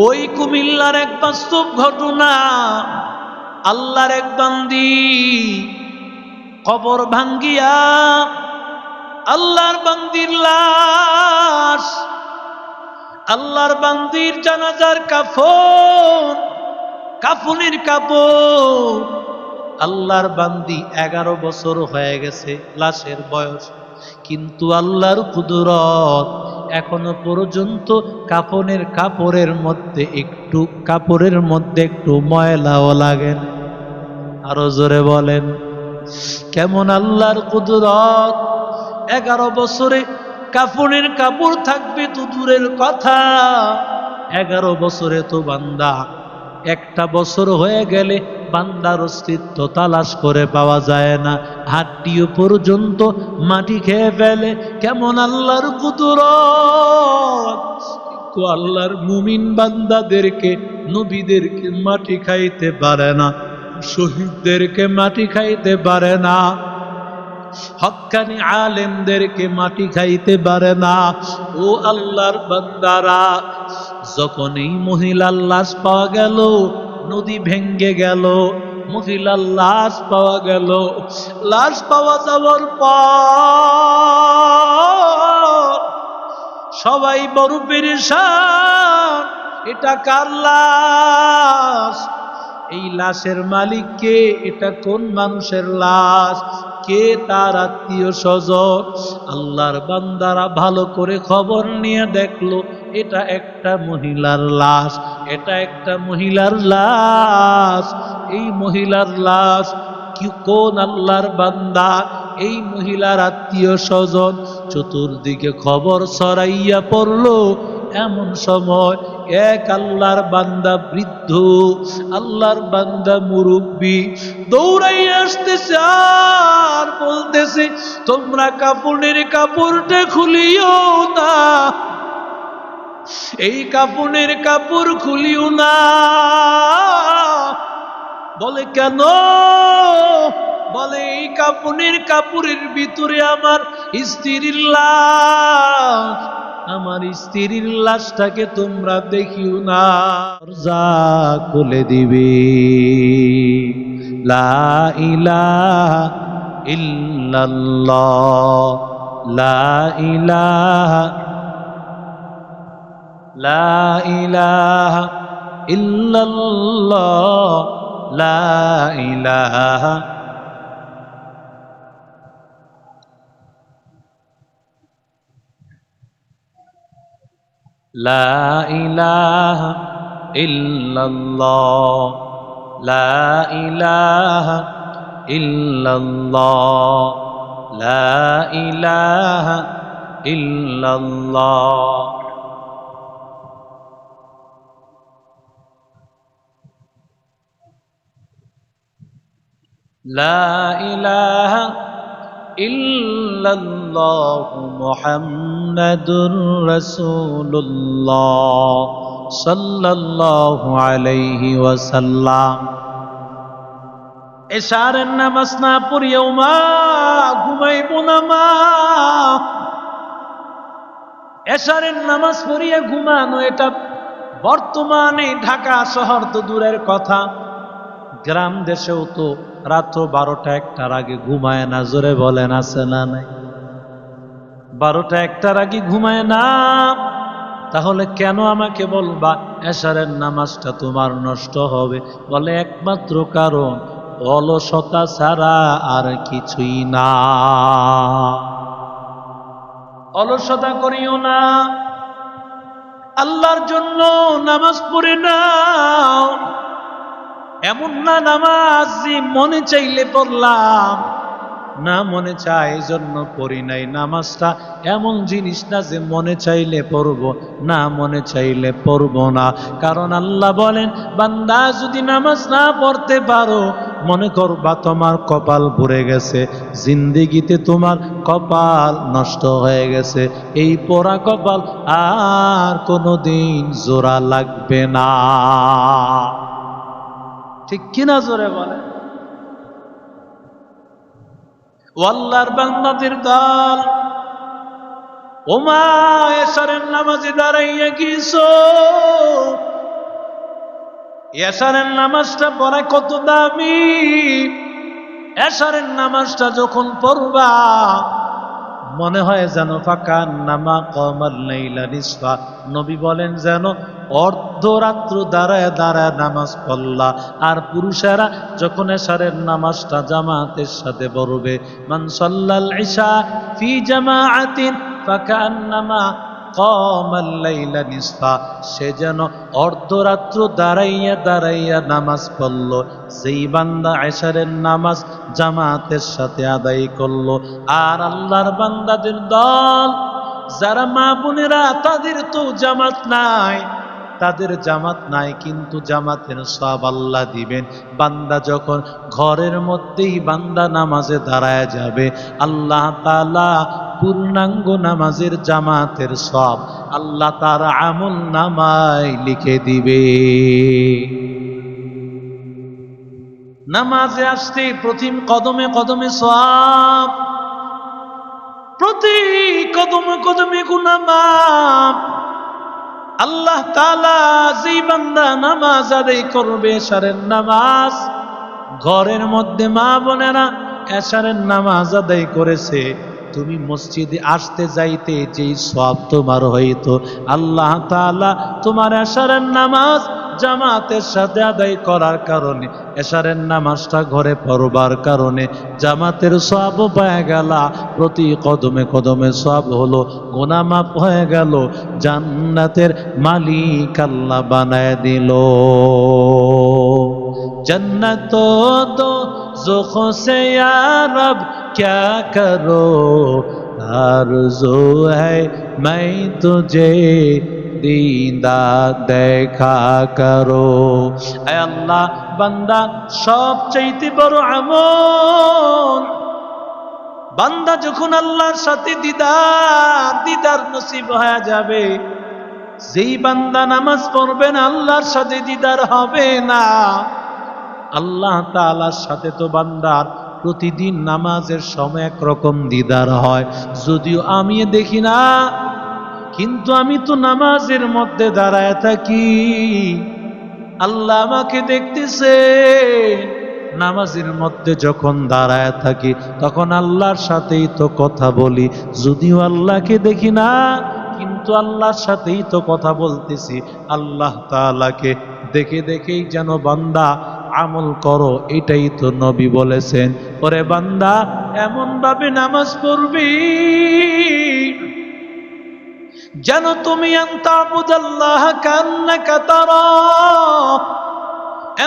ওই কুমিল্লার এক বাস্তব ঘটনা। আল্লাহর এক বান্দি কবর ভাঙ্গিয়া আল্লাহর বান্দির লাশ, আল্লাহর বান্দির জানাজার কাফনের কাপড়, আল্লাহর বান্দি 11 বছর হয়ে গেছে লাশের বয়স, কিন্তু আল্লাহর কুদরত এখনো পর্যন্ত কাপড়ের মধ্যে একটু ময়লাও লাগে না। আরো জোরে বলেন কেমন আল্লাহর কুদরত! 11 বছরে কাফনের কাপড় থাকবে তো দূরের কথা, 11 বছরে তো বান্দা, একটা বছর হয়ে গেলে বান্দার অস্তিত্ব তালাশ করে পাওয়া যায় না, হাড্ডিও পর্যন্ত মাটি খেয়ে ফেলে। কেমন আল্লাহর কুদরত! কিন্তু আল্লাহর মুমিন বান্দাদেরকে, নবীদেরকে মাটি খাইতে পারে না, শহীদদেরকে মাটি খাইতে পারে না, হক্কানি আলেমদেরকে মাটি খাইতে পারে না। ও আল্লাহর বান্দারা, যখন এই মহিলার লাশ পাওয়া গেল, নদী ভেঙ্গে গেল, মহিলার লাশ পাওয়া গেল, লাশ পাওয়া যাওয়ার পর সবাই বড় পেরেশান, এটা কার লাশ? এই লাশের মালিক কে? এটা কোন মানুষের লাশ? কে তার আত্মীয় স্বজন? আল্লাহর বান্দারা ভালো করে খবর নিয়ে দেখলো এটা একটা মহিলার লাশ, এটা একটা মহিলার লাশ। এই মহিলার লাশ কোন আল্লাহর বান্দা? এই মহিলার আত্মীয় স্বজন। চতুর্দিকে খবর ছড়াইয়া পড়লো। এমন সময় এক আল্লাহর বান্দা বৃদ্ধ, আল্লাহর বান্দা মুরব্বী দৌড়াইয়া আসতেছে আর বলতেছে, তোমরা কাফনের কাপড়টা খুলিও না, এই কাফনের কাপড় খুলিও না। বলে কেন? বলে এই কাফনের কাপড়ের ভিতরে আমার স্ত্রীর লাশ, আমার স্ত্রীর লাশটাকে তোমরা দেখিও না। দরজা খুলে দিবে, লা ইলাহা ইল্লাল্লাহ, লা ইলাহা, লা ইলাহা ইল্লাল্লাহ, লা ইলাহা, লা ইলাহা ইল্লাল্লাহ, লা ইলাহা ইল্লাল্লাহ, লা ইলাহা ইল্লাল্লাহ। লা ইলাহা ইল্লাল্লাহু মুহাম্মাদুর রাসূলুল্লাহ সাল্লাল্লাহু আলাইহি ওয়াসাল্লাম। এশারের নামাজ না পড়িও মা, ঘুমাইব না মা। এশারের নামাজ পড়িয়ে ঘুমানো, এটা বর্তমানে ঢাকা শহর তো দূরের কথা, গ্রাম দেশেও তো রাত 12টা-1টার আগে ঘুমায় না। জোরে বলেন আছে না নাই? 12টা-1টার আগে ঘুমায় না। তাহলে কেন আমাকে বলবা এশারের নামাজটা তোমার নষ্ট হবে? বলে একমাত্র কারণ অলসতা ছাড়া আর কিছুই না। অলসতা করিও না, আল্লাহর জন্য নামাজ পড়ে নাও। এমন না নামাজ মনে চাইলে পড়লাম, না মনে চায় এই জন্য পড়ি নাই। নামাজটা এমন জিনিস না যে মনে চাইলে পড়ব, না মনে চাইলে পড়ব না। কারণ আল্লাহ বলেন, বান্দা যদি নামাজ না পড়তে পারো, মনে করবা তোমার কপাল ভরে গেছে, জিন্দেগিতে তোমার কপাল নষ্ট হয়ে গেছে। এই পোড়া কপাল আর কোনোদিন জোড়া লাগবে না। ঠিক কিনা জোরে বলে? আল্লাহর বান্দাদের দল, ওমা এশারের নামাজে দাঁড়াইয়া গিয়েছো, এশারের নামাজটা পড়া কত দামি। এশারের নামাজটা যখন পড়বা মনে হয় যেন ফাঁকা নামা কমাল লাইলা নিসফা। নবী বলেন যেন অর্ধরাত্র দাঁড়ায় দাঁড়ায় নামাজ পড়লা। আর পুরুষেরা যখন এশারের নামাজটা জামাতের সাথে পড়বে, মান সাল্লাল ইশা ফি জামাআতিন ফাকান্নামা কমাল লাইলা নিসফা, সে যেন অর্ধরাত্র দাঁড়াইয়া দাঁড়াইয়া নামাজ পড়ল। যেই বান্দা এশারের নামাজ জামাতের সাথে আদায় করলো। আর আল্লাহর বান্দাদের দল যারা মা বোনেরা, তাদের তো জামাত নাই, তাদের জামাত নাই, কিন্তু জামাতের সওয়াব আল্লাহ দিবেন। বান্দা যখন ঘরের মধ্যেই বান্দা নামাজে দাঁড়ায় যাবে, আল্লাহ তাআলা পূর্ণাঙ্গ নামাজের জামাতের সওয়াব আল্লাহ তার আমল নামায় লিখে দিবে। নামাজে আসতে প্রথম কদমে কদমে সওয়াব, প্রতি কদমে কদমে গুনাহ মাফ। আল্লাহ তাআলা যেই বান্দা নামাজ আদায় করবে এশারের নামাজ, ঘরের মধ্যে মা বোনেরা এশারের নামাজ আদায় করেছে, তুমি মসজিদে আসতে যাইতে যেই সওয়াব তোমার হইতো, আল্লাহ তাআলা তোমার এশারের নামাজ জামাতের সাথে আদায় করার কারণে, এশারের নামাজটা ঘরে পড়বার কারণে জামাতের সওয়াব পেয়ে গেলা। প্রতি কদমে কদমে সওয়াব হলো, গুনাহ মাফ হয়ে গেল, জান্নাতের মালিক আল্লাহ বানায় দিল। जन्नत दो ज़ुख़ से या रब क्या करो, आरज़ू है मैं तुझे दीदार देखा करो। ऐ अल्लाह बंदा সবচাইতে বড় আমল, বান্দা যখন আল্লাহর সাথে দিদার নসিব হয়ে যাবে, যেই বান্দা নামাজ পড়বে না আল্লাহর সাথে দিদার হবে না। আল্লাহ তাআলার সাথে তো বান্দার প্রতিদিন নামাজের সময় একরকম দিদার হয়, যদিও আমি দেখি না, কিন্তু আমি তো নামাজের মধ্যে দাঁড়ায় থাকি, আল্লাহ আমাকে দেখতেছে। নামাজের মধ্যে যখন দাঁড়ায় থাকি তখন আল্লাহর সাথেই তো কথা বলি, যদিও আল্লাহকে দেখি না, কিন্তু আল্লাহর সাথেই তো কথা বলতেছি। আল্লাহ তাআলাকে দেখে দেখেই যেন বান্দা আমল করো, এটাই তো নবী বলেছেন। ওরে বান্দা এমন ভাবে নামাজ পড়বি যেন তুমি আনতাবুদাল্লাহ কান্নাকা তারা,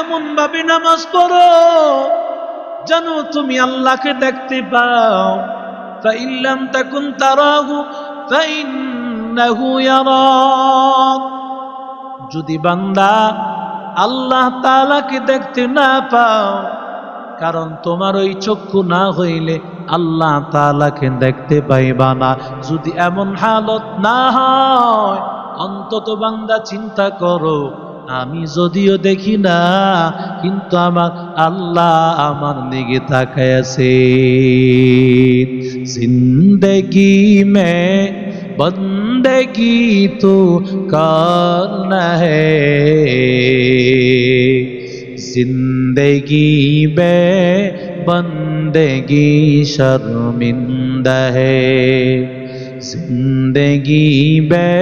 এমন ভাবে নামাজ পড়ো যেন তুমি আল্লাহকে দেখতে পাও। ফাইল্লাম তাকুন তারাহু ফাইন্নাহু ইয়ারাক, যদি বান্দা আল্লাহ তাআলাকে দেখতে না পাও, কারণ তোমার ওই চক্ষু না হইলে আল্লাহ তাআলাকে দেখতে পাইবা না। যদি এমন হালত না হয়, অন্তত বান্দা চিন্তা করো, আমি যদিও দেখি না, কিন্তু আমার আল্লাহ আমার দিকে তাকায় আছে। জিন্দেগি মে বন্দেগি তো করনা হ্যায়, जिंदगी बे बंदगी शर्मिंदा है, जिंदगी बे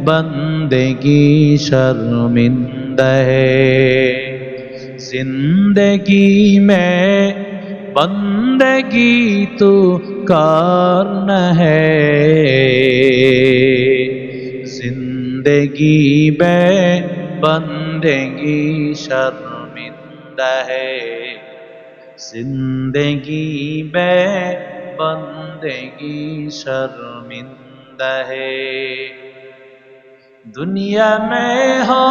बंदगी शर्मिंदा है, जिंदगी में बंदगी तो करना है, जिंदगी में बंदगी शर्मिंदा है, जिंदगी में बंदगी शर्मिंदा है। दुनिया में हो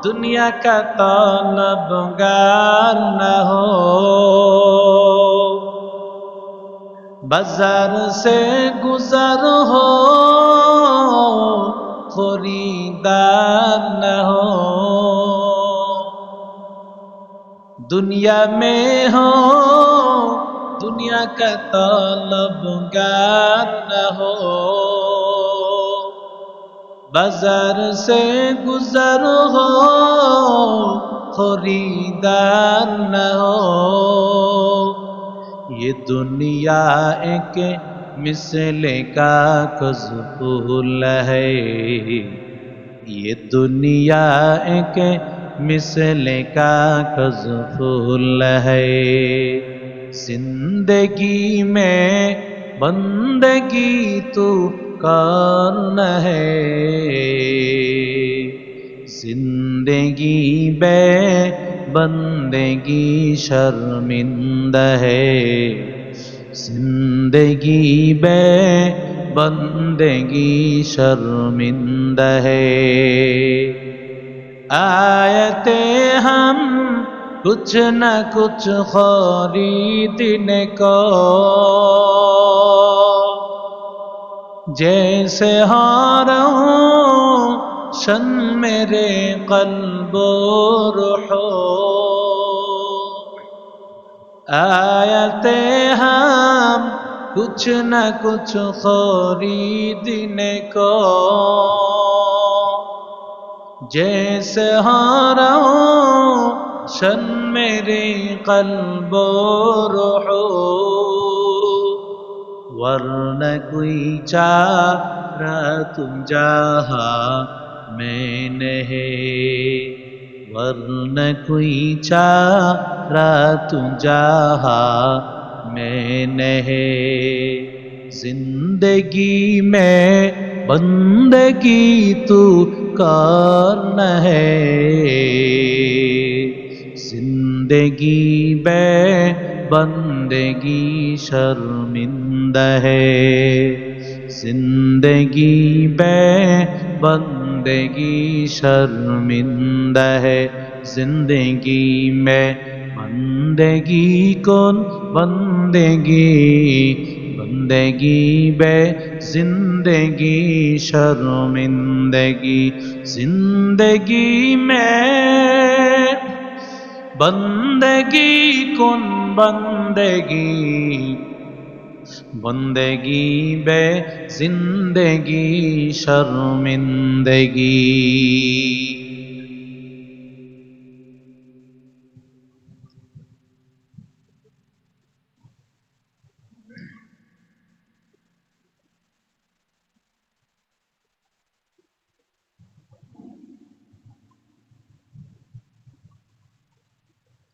दुनिया का तलबगार न हो, बाजार से गुजर हो खरीदार न हो, दुनिया में हो दुनिया का तलबगार न हो, बाजार से गुजर हो खरीदार न हो ये दुनिया एक मिसले का फूल है ये दुनिया एक मिसले का फूल है जिंदगी में बंदगी तू करना है जिंदगी बे बंदगी शर्मिंदा है जिंदगी बे बंदगी शर्मिंदा है आयते हम कुछ न कुछ खरीदने को जैसे हारा शन मेरे कल्बो रूहो आयते हम कुछ न कुछ खरीदने को जैसे हारा शन मेरे कल्बो रूहो वरना कोई चारा तुम जहा मैं नहीं वरना कोई चारा तुम जहा मैं नहीं जिंदगी में बंदगी तू करना है जिंदगी में बंदगी शर्मिंदा है जिंदगी में बंदगी शर्मिंदा है जिंदगी में बंदगी कौन बंदगी बंदगी बे जिंदगी शर्मिंदगी जिंदगी में बंदगी कौन बंदगी बंदगी बे जिंदगी शर्मिंदगी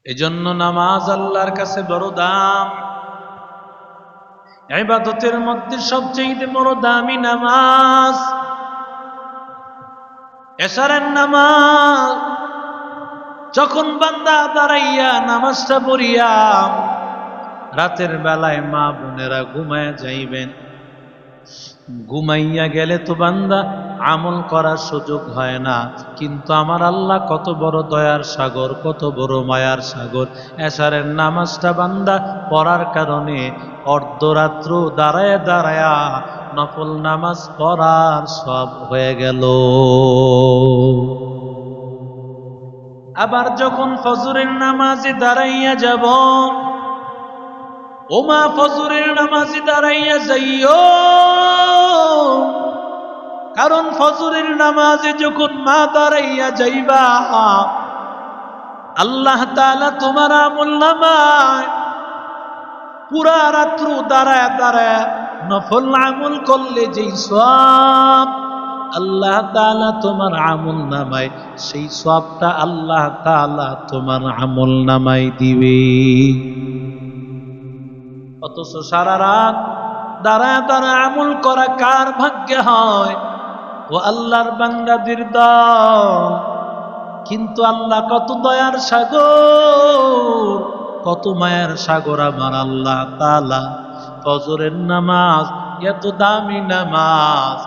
এজন্য নামাজ আল্লাহর কাছে বড় দাম ইবাদতের মধ্যে সবচেয়ে বড় দামি নামাজ এশারের নামাজ যখন বান্দা দাঁড়াইয়া নামাজটা পড়িয়া রাতের বেলায় মা বোনেরা ঘুমায় যাইবেন ঘুমাইয়া গেলে তো বান্দা আমল করার সুযোগ হয় না কিন্তু আমার আল্লাহ কত বড় দয়ার সাগর কত বড় মায়ার সাগর এশারের নামাজটা বান্দা পড়ার কারণে অর্ধরাত্র দাঁড়ায় দাঁড়ায় নফল নামাজ পড়ার সব হয়ে গেল আবার যখন ফজরের নামাজে দাঁড়াইয়া যাব ওমা ফজরের নামাজে দাঁড়াইয়া যাইও কারণ ফজরের নামাজে যখন মা দাঁড়াইয়া যাইবা আল্লাহ তাআলা তোমার আমলনামায় পুরা রাত্র দাঁড়ায় দাঁড়ায় নফল আমল করলে যেই সওয়াব আল্লাহ তাআলা তোমার আমলনামায় সেই সওয়াবটা আল্লাহ তাআলা তোমার আমলনামায় দিবে অথচ সারা রাত দাঁড়ায় দাঁড়ায় আমল করা কার ভাগ্যে হয় ও আল্লাহর বান্দাদের দল কিন্তু আল্লাহ কত দয়ার সাগর কত মায়ার সাগর আমার আল্লাহ তাআলা ফজরের নামাজ এত দামি নামাজ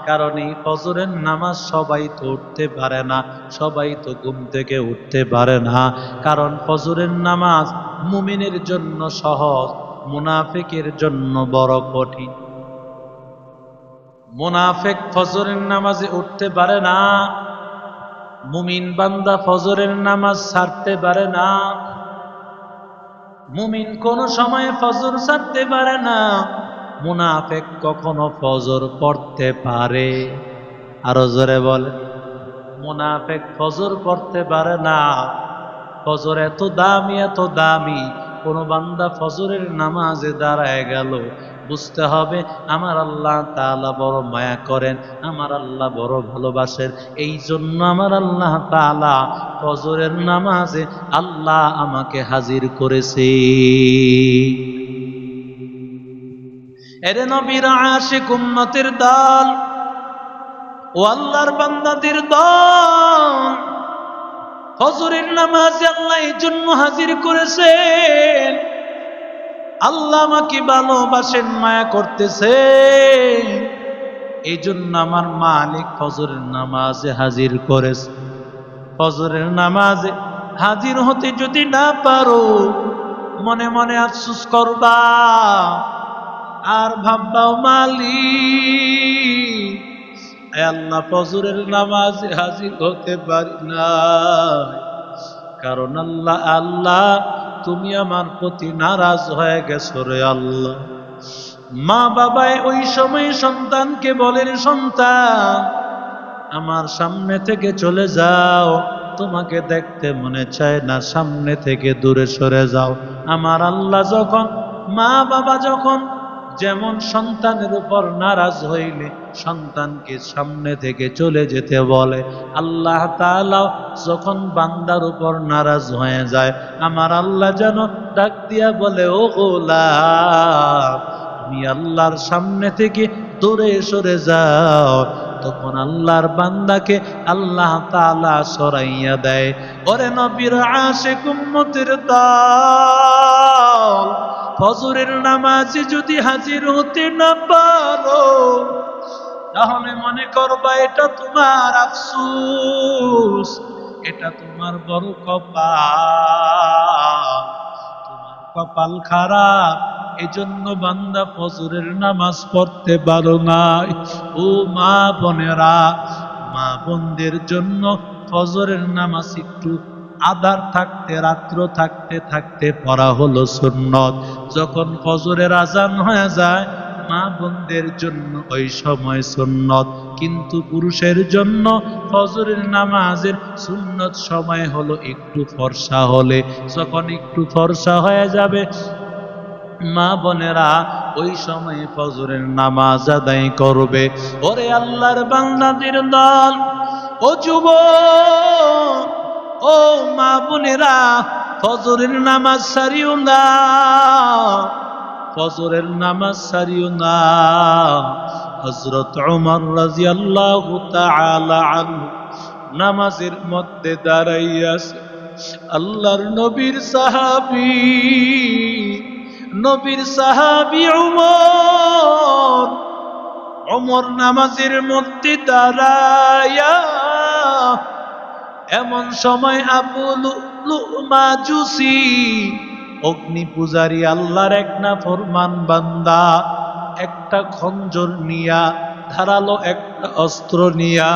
কারণ এই ফজরের নামাজ সবাই তো উঠতে পারে না সবাই তো ঘুম থেকে উঠতে পারে না কারণ ফজরের নামাজ মুমিনের জন্য সহজ মুনাফিকের জন্য বড় কঠিন মুনাফিক ফজরের নামাজে উঠতে পারে না মুমিন বান্দা ফজরের নামাজ ছাড়তে পারে না মুমিন কোন সময় ফজর ছাড়তে পারে না মুনাফিক কখনো ফজর পড়তে পারে আরো জোরে বলে। মুনাফিক ফজর পড়তে পারে না। ফজর এত দামি, এত দামি। কোন বান্দা ফজরের নামাজে দাঁড়ায় গেল, বুঝতে হবে আমার আল্লাহ তাআলা বড় মায়া করেন, আমার আল্লাহ বড় ভালোবাসেন। এই জন্য আমার আল্লাহ তাআলা ফজরের নামাজে আল্লাহ আমাকে হাজির করেছে। এরে নবীর আশিক উম্মতের দল, ও আল্লাহর বান্দাদের দল, ফজরের নামাজে আল্লাহ এই জন্য হাজির করেছেন। আল্লাহ আমাকে ভালোবাসেন, মায়া করতেছেন, এই জন্য আমার মালিক ফজরের নামাজে হাজির করেছে। ফজরের নামাজে হাজির হতে যদি না পারো, মনে মনে আফসোস করবা আর ভাববাও মালিক, আল্লাহ ফজরের নামাজে হাজির হতে পারি না, কারণ আল্লাহ আল্লাহ তুমি আমার প্রতি নারাজ হয়ে গেছো রে আল্লাহ। মা বাবায় ওই সময় সন্তানকে বলেন, সন্তান আমার সামনে থেকে চলে যাও, তোমাকে দেখতে মনে চায় না, সামনে থেকে দূরে সরে যাও। আমার আল্লাহ যখন, মা বাবা যখন যেমন সন্তানের উপর নারাজ হইলে সন্তানকে সামনে থেকে চলে যেতে বলে, আল্লাহ তাআলা যখন বান্দার উপর নারাজ হয়ে যায়, আমার আল্লাহ যেন ডাক দিয়া বলে, ও গোলাম তুমি আল্লাহর সামনে থেকে দূরে সরে যাও। তখন আল্লাহর বান্দাকে আল্লাহ তাআলা সরাইয়া দেয়। ওরে নবীর আশিক উম্মতের দল, ফজরের নামাজে যদি হাজির হতে না পারো, তাহলে মনে করবা এটা তোমার আফসোস, এটা তোমার বড় কপাল, তোমার কপাল খারাপ। এজন্য বান্দা ফজরের নামাজ পড়তে পারো নাই। ও মা বোনেরা, মা বোনদের জন্য ফজরের নামাজ একটু আধার থাকতে, রাত্র থাকতে থাকতে পড়া হলো সুন্নত। যখন ফজরের আজান হয়ে যায়, মা বোনদের জন্য ওই সময় সুন্নত, কিন্তু পুরুষের জন্য ফজরের নামাজের সুন্নত সময় হলো একটু ফর্সা হলে। যখন একটু ফর্সা হয়ে যাবে, মা বোনেরা ওই সময় ফজরের নামাজ আদায় করবে। ওরে আল্লাহর বান্দাদের দল, ও যুবক, ও মা বোনেরা, ফজরের নামাজ সারিও না, ফজরের নামাজ সারিও না। হযরত ওমর রাদিয়াল্লাহু তাআলা আনহু নামাজের মধ্যে দাঁড়াইয়াছে। আল্লাহর নবীর সাহাবী, নবীর সাহাবী ওমর, ওমর নামাজের মধ্যে দাঁড়াইয়া এমন সময় আবু লুলু মাজুসি, অগ্নি পূজারী আল্লাহর এক নাফরমান বান্দা, একটা খঞ্জর নিয়া, ধারালো একটা অস্ত্র নিয়া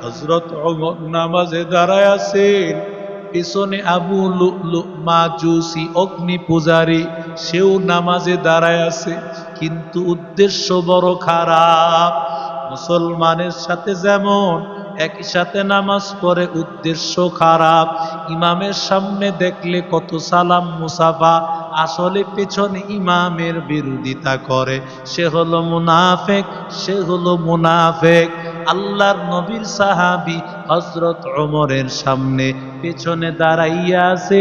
হযরত ওমর নামাজে দাঁড়ায় আছেন। পিছনে আবু লুলু মাজুসি অগ্নি পূজারী, সেও নামাজে দাঁড়ায় আছে, কিন্তু উদ্দেশ্য বড় খারাপ। মুসলমানের সাথে যেমন একই সাথে নামাজ পড়ে, উদ্দেশ্য খারাপ। ইমামের সামনে দেখলে কত সালাম মুসাফা, আসলে পেছনে ইমামের বিরোধিতা করে, সে হলো মুনাফিক, সে হলো মুনাফিক। আল্লাহর নবীর সাহাবী হযরত ওমরের সামনে পেছনে দাঁড়াইয়া আছে,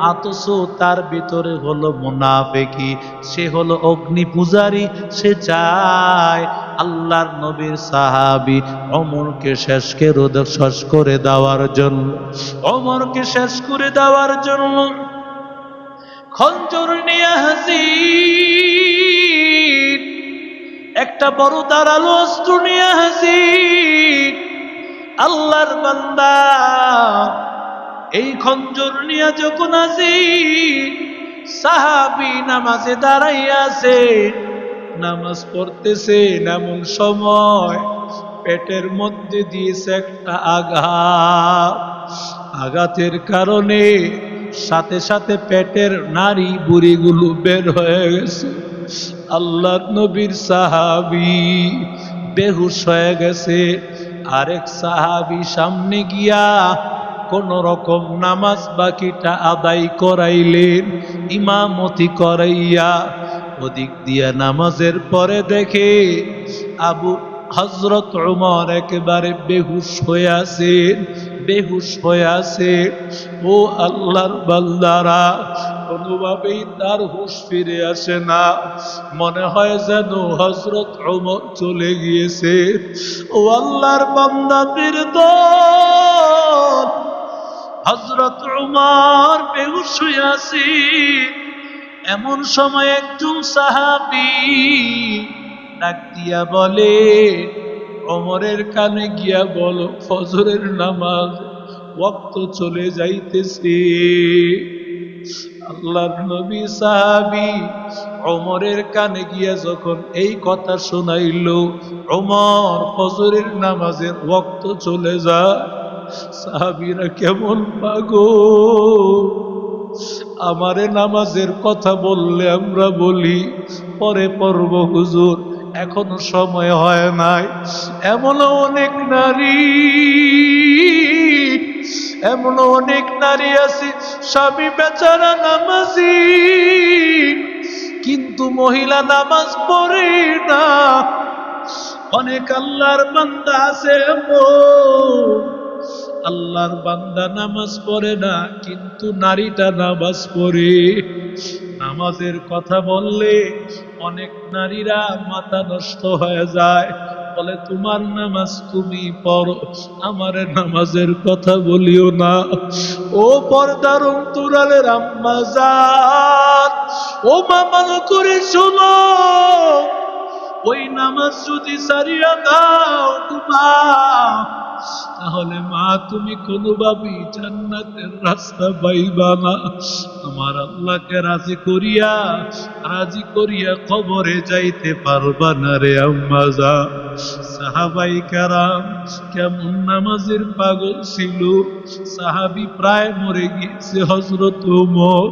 অথচ তার ভিতরে হলো মুনাফিকি, সে হলো অগ্নি পূজারী। সে চায় আল্লাহর নবীর সাহাবী ওমরকে শেষ করে দেওয়ার জন্য, ওমরকে শেষ করে দেওয়ার জন্য খঞ্জর নিয়ে হাজির, একটা বড় ধারালো অস্ত্র নিয়ে হাজির। আল্লাহর বান্দা এই খঞ্জর নিয়ে যখন হাজির, সাহাবী নামাজে দাঁড়াইয়া আছে, নামাজ পড়তেছে, এমন সময় পেটের মধ্যে দিয়েছে একটা আঘাত। আঘাতের কারণে সাথে সাথে পেটের নাড়ি বুড়িগুলো বের হয়ে গেছে। আল্লাহর নবীর সাহাবী বেহুশ হয়ে গেছে। আরেক সাহাবী সামনে গিয়া কোন রকম নামাজ বাকিটা আদায় করাইলেন, ইমামতি করাইয়া। ওদিক দিয়া নামাজের পরে দেখে হযরত ওমর একেবারে বেহুশ হয়ে আছেন, বেহুশ হয়ে আছে। ও আল্লাহর বান্দারা, কোনোভাবেই তার হুঁশ ফিরে আসে না, মনে হয় যেন হযরত ওমর চলে গিয়েছে। ও আল্লাহর বান্দাদের দল, হযরত ওমর বেহুশ হয়ে আছে। এমন সময় একজন সাহাবী ডাক দিয়া বলে, ওমরের কানে গিয়া বলো ফজরের নামাজ ওয়াক্ত চলে যাইতেছে। আল্লাহর নবী সাহাবী ওমরের কানে গিয়া যখন এই কথা শোনাইল, ওমর ফজরের নামাজের ওয়াক্ত চলে যায়। সাহাবীরা কেমন পাগল, আমারে নামাজের কথা বললে আমরা বলি পরে পড়ব হুজুর, এখনো সময় হয় নাই। এমনও অনেক নারী, এমনও অনেক নারী আছে স্বামী বেচারা নামাজি, কিন্তু মহিলা নামাজ পড়ে না। অনেক আল্লাহর বান্দা আছে আল্লাহর বান্দা নামাজ পড়ে না, কিন্তু নারীটা নামাজ পড়ে। নামাজের কথা বললে অনেক নারীরা মাথা নষ্ট হয়ে যায়, বলে তোমার নামাজ তুমি পড়ো, আমার নামাজের কথা বলিও না। ও পর্দার অন্তরালের আম্মা জান, ও মা ভালো করে শোনো, ওই নামাজ যদি সারিয়া দাও তাহলে মা তুমি কোনোভাবেই জান্নাতের রাস্তা পাইবা না। আমার আল্লাহকে রাজি করিয়া কবরে যাইতে পারবা না রে আম্মা জান। সাহাবাই কেরাম কেমন নামাজের পাগল ছিল। সাহাবী প্রায় মরে গিয়েছে, হযরত ওমর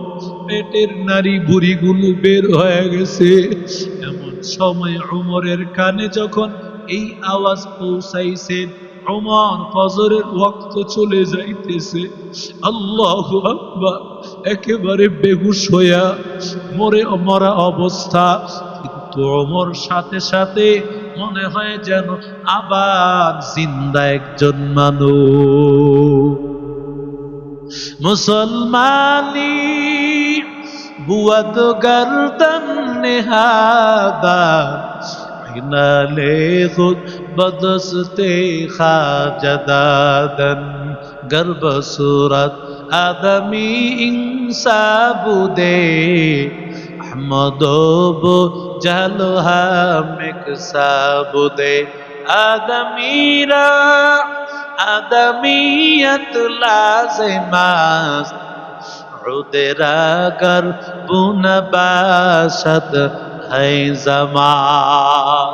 পেটের নারী ভুঁড়িগুলো বের হয়ে গেছে। এমন সময় ওমরের কানে যখন এই আওয়াজ পৌঁছাইছে, ওমর ফজরের ওয়াক্ত চলে যাইতেছে, আল্লাহু আকবার, একেবারে বেহুশ হইয়া মরা অবস্থা। কিন্তু ওমর সাথে সাথে মনে হয় যেন আবার জিন্দা একজন মানুষ। মুসলমানি বুয়াদ গর্দন নেহাদা নালে খুদ বদস্তে খাজদাদন গর্ব সুরত আদমি ইনসাবুদে আহমদোবো জালো হামিক সাবুদে আদমিরা আদমিয়ত লাজিমাস উদেরা গর বুনবাসত হাই জামান।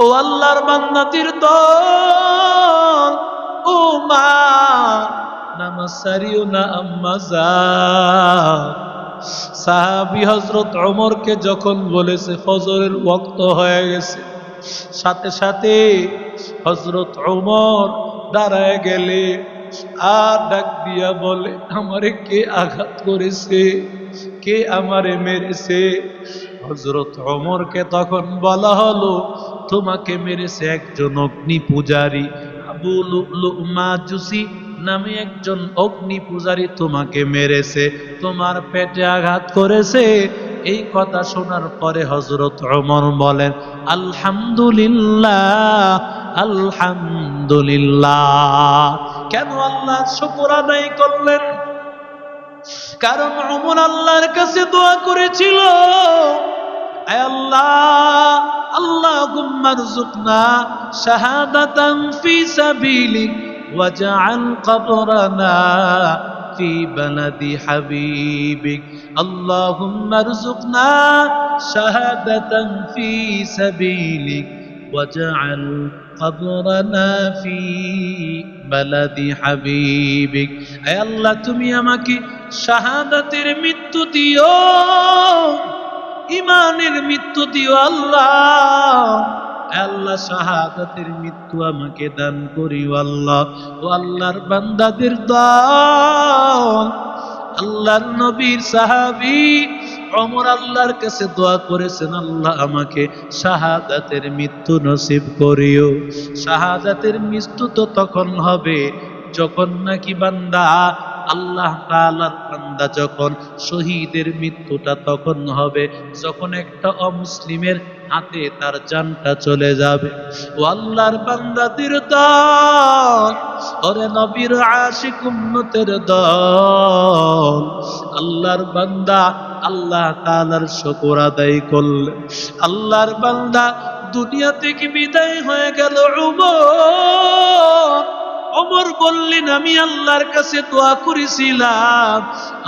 ও আল্লাহর বান্দাদের দল, ও মা নামাজ সারিও না আম্মা জান। সাহাবী হযরত ওমরকে যখন বলেছে ফজরের ওয়াক্ত হয়ে গেছে, সাথে সাথে হযরত ওমর দাঁড়ায় গেলে আর ডাক দিয়া বলে, আমারে কে আঘাত করেছে, কে আমারে মেরেছে? হযরত ওমরকে তখন বলা হলো, তোমাকে মেরেছে একজন অগ্নি পূজারী, আবু লুলু মাজুসি নামে একজন অগ্নি পূজারী তোমাকে মেরেছে, তোমার পেটে আঘাত করেছে। এই কথা শোনার পরে হযরত ওমর বলেন, আলহামদুলিল্লাহ, আলহামদুলিল্লাহ। কেন আল্লাহর শুকর আদায় করলেন? কারণ ওমর আল্লাহর কাছে দোয়া করেছিল, আয় আল্লাহ, আল্লাহুম্মা রযুকনা শাহাদাতান ফি সাবিলিক ওয়াজআল কবরানা ফি বালাদি হাবিবিক। আল্লাহুম্মা রযুকনা শাহাদাতান ফি সাবিলিক ওয়াজআল কবরানা ফি বালাদি হাবিবিক। আয় আল্লাহ, তুমি আমাকে শাহাদাতের মৃত্যু দিও, ইমানের মৃত্যু দিও আল্লাহ। আল্লাহ শাহাদাতের মৃত্যু আমাকে দান করিও আল্লাহ। ও আল্লাহর বান্দাদের দল, আল্লাহর নবীর সাহাবী ওমর আল্লাহর কাছে দোয়া করেছেন, আল্লাহ আমাকে শাহাদাতের মৃত্যু নসিব করিও। শাহাদাতের মৃত্যু তো তখন হবে যখন নাকি বান্দা, আল্লাহ তাআলার বান্দা যখন শহীদের মৃত্যুটা তখন হবে যখন একটা অমুসলিমের হাতে তার জানটা চলে যাবে। ও আল্লাহর বান্দাদের দল, ওরে নবীর আশিক উম্মতের দল, আল্লাহর বান্দা আল্লাহ তাআলার শুকর আদায় করলে, আল্লাহর বান্দা দুনিয়া থেকে বিদায় হয়ে গেল। ওমর বললেন, আমি আল্লাহর কাছে দোয়া করেছিলাম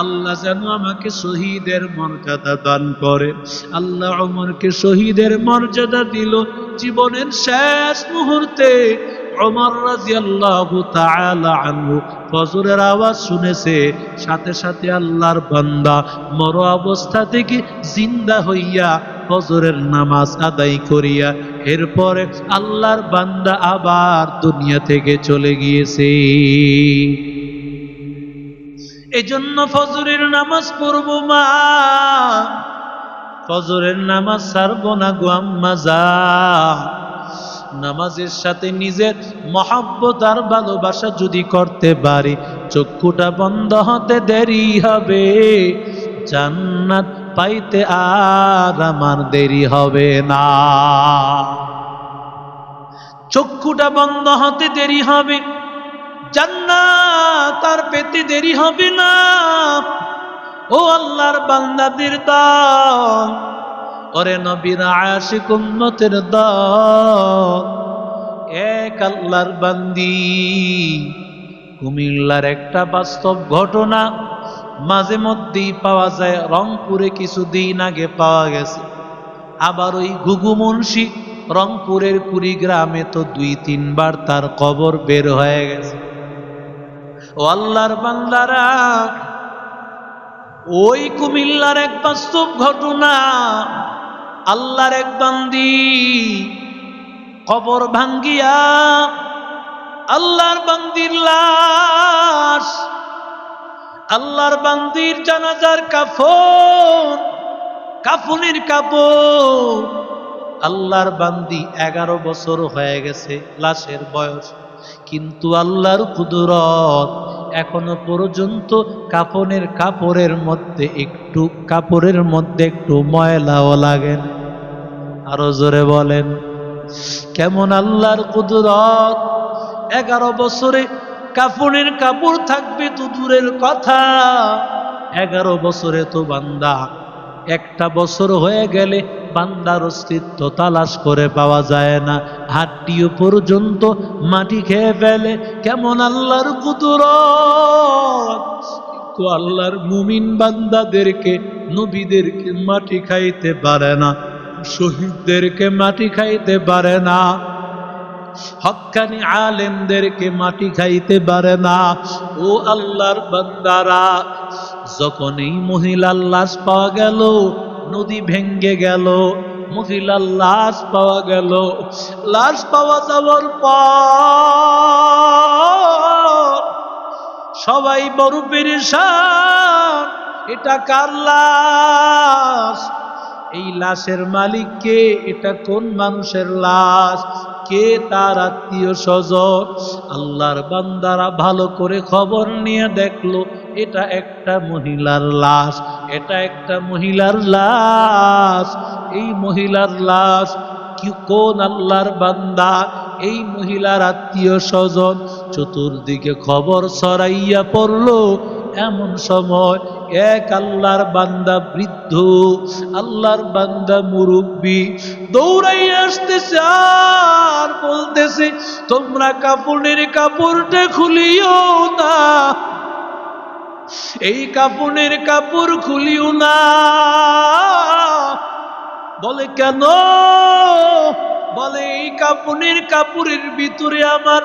আল্লাহ যেন আমাকে শহীদের মর্যাদা দান করে। আল্লাহ ওমরকে শহীদের মর্যাদা দিল। জীবনের শেষ মুহূর্তে ওমর রাদিয়াল্লাহু তাআলা আনহু ফজরের আওয়াজ শুনেছে, সাথে সাথে আল্লাহর বান্দা মর অবস্থা থেকে জিন্দা হইয়া ফজরের নামাজ আদায় করিয়া এরপরে আল্লাহর বান্দা আবার দুনিয়া থেকে চলে গিয়েছে। এজন্য ফজরের নামাজ পড়বো মা, ফজরের নামাজ ছাড়বো না গো আম্মা জান। নামাজের সাথে নিজের মহব্বত আর ভালোবাসা যদি করতে পারি, চক্ষুটা বন্ধ হতে দেরি হবে, জান্নাত পাইতে আর আমার দেরি হবে না। চক্ষুটা বন্ধ হতে দেরি হবে, জান্নাত আর পেতে দেরি হবে না। ও আল্লাহর বান্দাদের দল, ওরে নবীর আশিক উম্মতের দল, এক আল্লাহর বান্দি, কুমিল্লার একটা বাস্তব ঘটনা মাঝে মধ্যেই পাওয়া যায়। রংপুরে কিছুদিন আগে পাওয়া গেছে। আবার ওই ঘুঘু মুন্সি রংপুরের কুড়িগ্রামে তো 2-3 বার তার কবর বের হয়ে গেছে। ও আল্লাহর বান্দারা, ওই কুমিল্লার এক বাস্তব ঘটনা, আল্লাহর এক বান্দি কবর ভাঙ্গিয়া আল্লাহর বান্দির লাশ, আল্লাহর বান্দির জানাজার কাফন, কাফনের কাপড়, আল্লাহর বান্দি 11 বছর হয়ে গেছে লাশের বয়স, কিন্তু আল্লাহর কুদরত এখনো পর্যন্ত কাফনের কাপড়ের মধ্যে একটু ময়লাও লাগে। আরো জোরে বলেন, কেমন আল্লাহর কুদরত! 11 বছরে কাফনের কাপড় থাকবে তো দূরের কথা, 11 বছরে তো বান্দা, একটা বছর হয়ে গেলে বান্দার অস্তিত্ব তালাশ করে পাওয়া যায় না, হাড্ডিও পর্যন্ত মাটি খেয়ে ফেলে। কেমন আল্লাহর কুদরত! কিন্তু আল্লাহর মুমিন বান্দাদেরকে, নবীদেরকে মাটি খাইতে পারে না, শহীদদেরকে মাটি খাইতে পারে না, হক্কানি আলেমদেরকে মাটি খাইতে পারে না। ও আল্লাহর বান্দারা, যখন এই মহিলার লাশ পাওয়া গেল, নদী ভেঙ্গে গেল, মহিলার লাশ পাওয়া গেল, লাশ পাওয়া যাওয়ার পর সবাই বড় পেরেশান, এটা কার লাশ? এই লাশের মালিক কে? এটা কোন মানুষের লাশ? কে তার আত্মীয় স্বজন? আল্লাহর বান্দারা ভালো করে খবর নিয়ে দেখলো, এটা একটা মহিলার লাশ, এটা একটা মহিলার লাশ। এই মহিলার লাশ কোন আল্লাহর বান্দা? এই মহিলার আত্মীয় স্বজন। চতুর্দিকে খবর ছড়াইয়া পড়লো। এমন সময় এক আল্লাহর বান্দা বৃদ্ধ, আল্লাহর বান্দা মুরব্বী দৌড়াইয়া আসতেছে আর বলতেছে, তোমরা কাফনের কাপড়টা খুলিও না, এই কাফনের কাপড় খুলিও না। বলে কেন? বলে এই কাফনের কাপড়ের ভিতরে আমার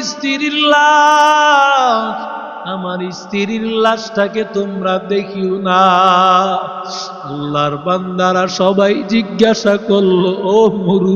স্ত্রীর লাশ, আমার স্ত্রীর লাশটাকে তোমরা দেখিও না। আল্লাহর বান্দারা সবাই জিজ্ঞাসা করলো, ও মুরু